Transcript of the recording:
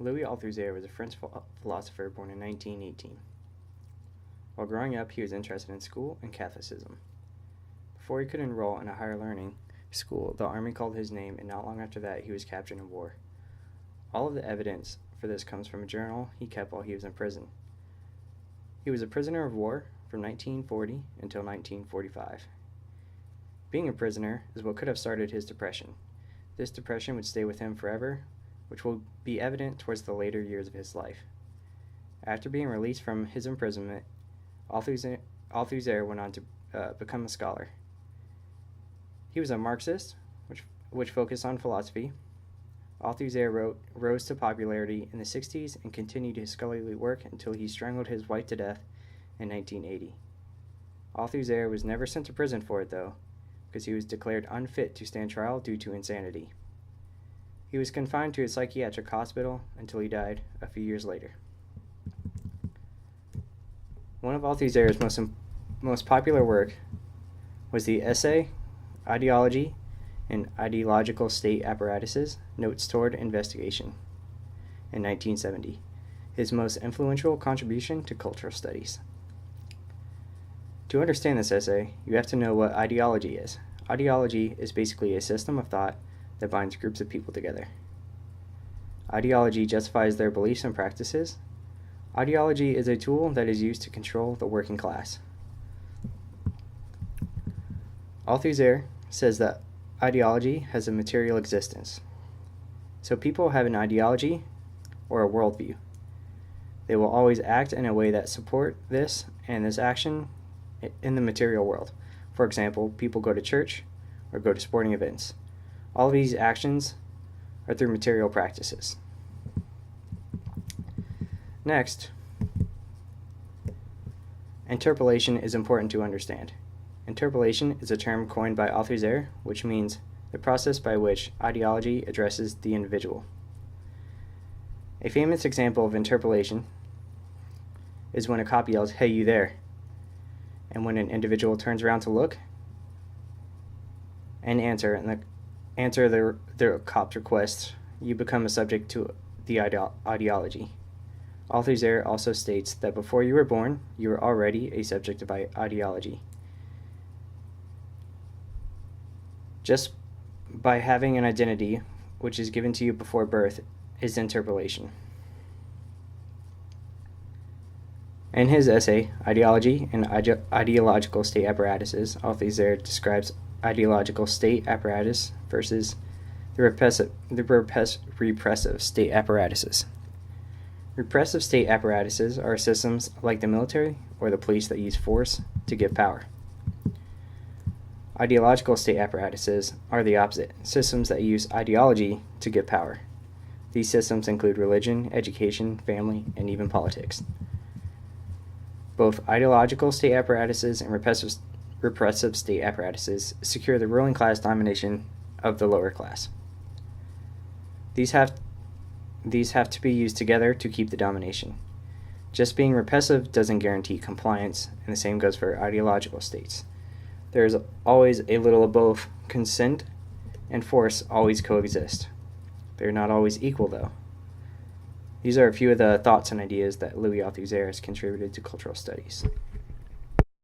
Louis Althusser was a French philosopher born in 1918. While growing up, he was interested in school and Catholicism. Before he could enroll in a higher learning school, the army called his name, and not long after that, he was captured in war. All of the evidence for this comes from a journal he kept while he was in prison. He was a prisoner of war from 1940 until 1945. Being a prisoner is what could have started his depression. This depression would stay with him forever, which will be evident towards the later years of his life. After being released from his imprisonment, Althusser went on to become a scholar. He was a Marxist, which focused on philosophy. Althusser rose to popularity in the 60s and continued his scholarly work until he strangled his wife to death in 1980. Althusser was never sent to prison for it, though, because he was declared unfit to stand trial due to insanity. He was confined to a psychiatric hospital until he died a few years later. One of Althusser's most popular work was the essay, Ideology and Ideological State Apparatuses, Notes Toward Investigation, in 1970, his most influential contribution to cultural studies. To understand this essay, you have to know what ideology is. Ideology is basically a system of thought that binds groups of people together. Ideology justifies their beliefs and practices. Ideology is a tool that is used to control the working class. Althusser says that ideology has a material existence. So people have an ideology or a worldview. They will always act in a way that support this and this action in the material world. For example, people go to church or go to sporting events. All of these actions are through material practices. Next, interpolation is important to understand. Interpolation is a term coined by Althusser, which means the process by which ideology addresses the individual. A famous example of interpolation is when a cop yells, "Hey, you there?" And when an individual turns around to look and answer their cop's request, you become a subject to the ideology. Althusser also states that before you were born, you were already a subject of ideology. Just by having an identity, which is given to you before birth, is interpolation. In his essay, Ideology and Ideological State Apparatuses, Althusser describes ideological state apparatus versus the repressive state apparatuses. Repressive state apparatuses are systems like the military or the police that use force to give power. Ideological state apparatuses are the opposite, systems that use ideology to give power. These systems include religion, education, family, and even politics. Both ideological state apparatuses and repressive state apparatuses secure the ruling class domination of the lower class. These have to be used together to keep the domination. Just being repressive doesn't guarantee compliance, and the same goes for ideological states. There is always a little of both. Consent and force always coexist. They're not always equal, though. These are a few of the thoughts and ideas that Louis Althusser has contributed to cultural studies.